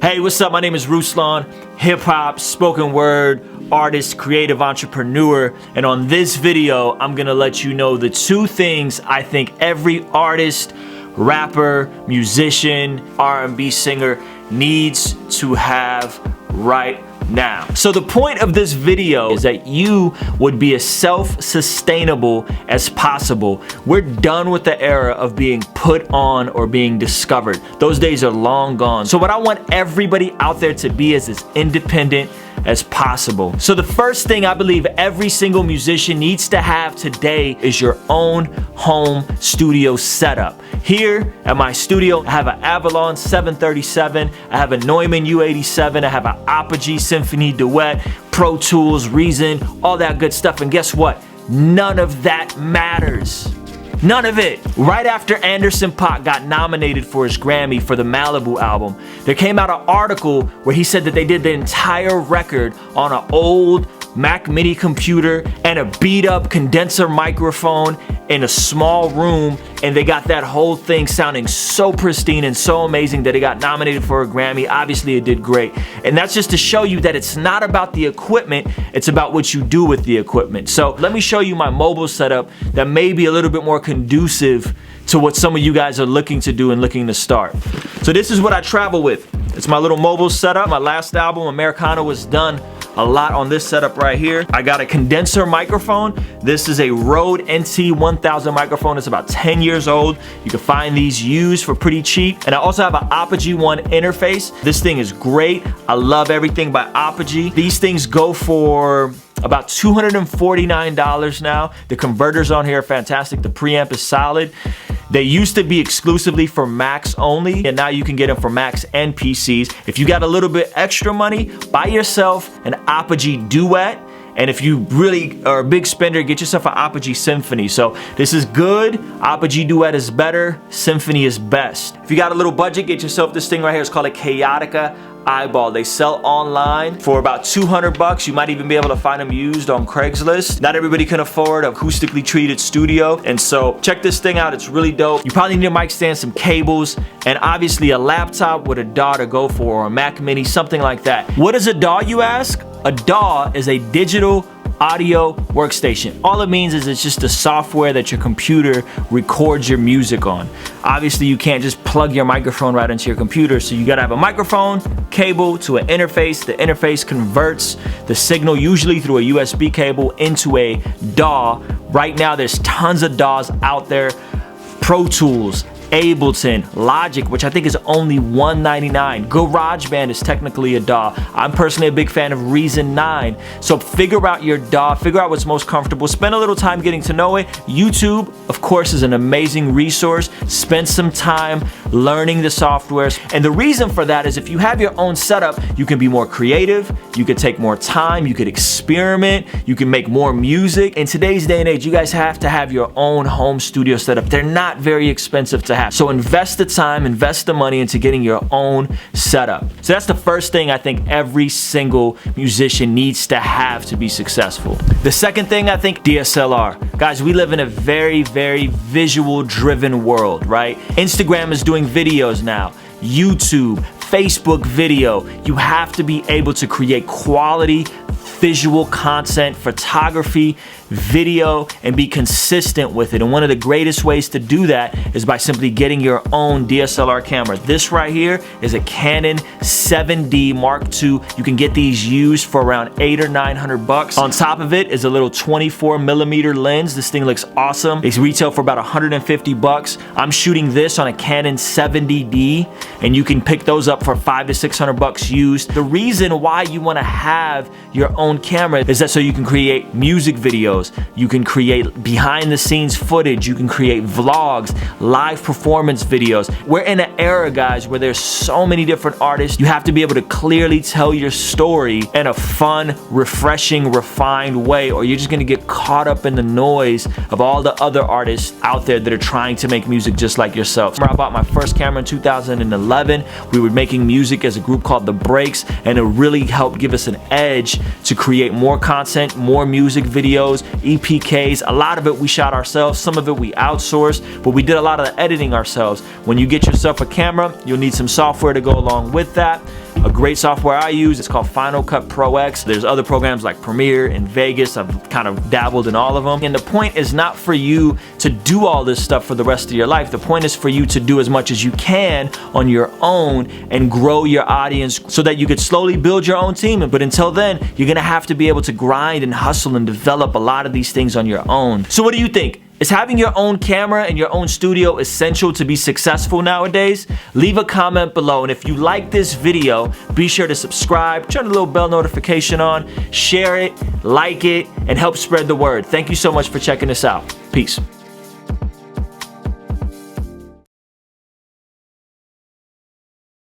Hey, what's up? My name is Ruslan, hip-hop, spoken word, artist, creative entrepreneur, and on this video, I'm gonna let you know the two things I think every artist, rapper, musician, R&B singer needs to have right now. So the point of this video is that you would be as self-sustainable as possible. We're done with the era of being put on or being discovered. Those days are long gone. So what I want everybody out there to be is as independent as possible. So the first thing I believe every single musician needs to have today is your own home studio setup. Here at my studio, I have an Avalon 737, I have a Neumann U87, I have an Apogee Symphony Duet, Pro Tools, Reason, all that good stuff. And guess what? None of that matters. None of it. Right after Anderson .Paak got nominated for his Grammy for the Malibu album, there came out an article where he said that they did the entire record on an old Mac Mini computer and a beat up condenser microphone in a small room, and they got that whole thing sounding so pristine and so amazing that it got nominated for a Grammy. Obviously it did great. And that's just to show you that it's not about the equipment, it's about what you do with the equipment. So let me show you my mobile setup that may be a little bit more conducive to what some of you guys are looking to do and looking to start. So this is what I travel with. It's my little mobile setup. My last album, Americana, was done a lot on this setup right here. I got a condenser microphone. This is a Rode NT1000 microphone. It's about 10 years old. You can find these used for pretty cheap. And I also have an Apogee One interface. This thing is great. I love everything by Apogee. These things go for about $249 now. The converters on here are fantastic. The preamp is solid. They used to be exclusively for Macs only, and now you can get them for Macs and PCs. If you got a little bit extra money, buy yourself an Apogee Duet. And if you really are a big spender, get yourself an Apogee Symphony. So this is good. Apogee Duet is better. Symphony is best. If you got a little budget, get yourself this thing right here. It's called a Chaotica Eyeball. They sell online for about 200 bucks. You might even be able to find them used on Craigslist. Not everybody can afford an acoustically treated studio. And so check this thing out. It's really dope. You probably need a mic stand, some cables, and obviously a laptop with a DAW to go for, or a Mac Mini, something like that. What is a DAW, you ask? A DAW is a digital audio workstation. All it means is it's just the software that your computer records your music on. Obviously you can't just plug your microphone right into your computer, so you gotta have a microphone, cable to an interface. The interface converts the signal, usually through a USB cable, into a DAW. Right now there's tons of DAWs out there. Pro Tools, Ableton, Logic, which I think is only $199. GarageBand is technically a DAW. I'm personally a big fan of Reason 9. So figure out your DAW, figure out what's most comfortable, spend a little time getting to know it. YouTube, of course, is an amazing resource. Spend some time learning the softwares. And the reason for that is if you have your own setup, you can be more creative, you could take more time, you could experiment, you can make more music. In today's day and age, you guys have to have your own home studio setup. They're not very expensive to have. So invest the time, invest the money into getting your own setup. So that's the first thing I think every single musician needs to have to be successful. The second thing, I think, DSLR. Guys, we live in a very, very visual driven world, right? Instagram is doing videos now. YouTube, Facebook video. You have to be able to create quality visual content, photography, video, and be consistent with it. And one of the greatest ways to do that is by simply getting your own DSLR camera. This right here is a Canon 7D Mark II. You can get these used for around $800 or $900. On top of it is a little 24mm lens. This thing looks awesome. It's retail for about 150 bucks. I'm shooting this on a Canon 70D, and you can pick those up for $500 to $600 used. The reason why you want to have your own camera is that so you can create music videos, you can create behind the scenes footage, you can create vlogs, live performance videos. We're in an era, guys, where there's so many different artists. You have to be able to clearly tell your story in a fun, refreshing, refined way, or you're just gonna get caught up in the noise of all the other artists out there that are trying to make music just like yourself. I bought my first camera in 2011. We were making music as a group called The Breaks, and it really helped give us an edge to create more content, more music videos, EPKs. A lot of it we shot ourselves, some of it we outsourced, but we did a lot of the editing ourselves. When you get yourself a camera, you'll need some software to go along with that. A great software I use, it's called Final Cut Pro X. There's other programs like Premiere and Vegas. I've kind of dabbled in all of them. And the point is not for you to do all this stuff for the rest of your life. The point is for you to do as much as you can on your own and grow your audience so that you could slowly build your own team. But until then, you're gonna have to be able to grind and hustle and develop a lot of these things on your own. So what do you think? Is having your own camera and your own studio essential to be successful nowadays? Leave a comment below, and if you like this video, be sure to subscribe, turn the little bell notification on, share it, like it, and help spread the word. Thank you so much for checking this out. Peace.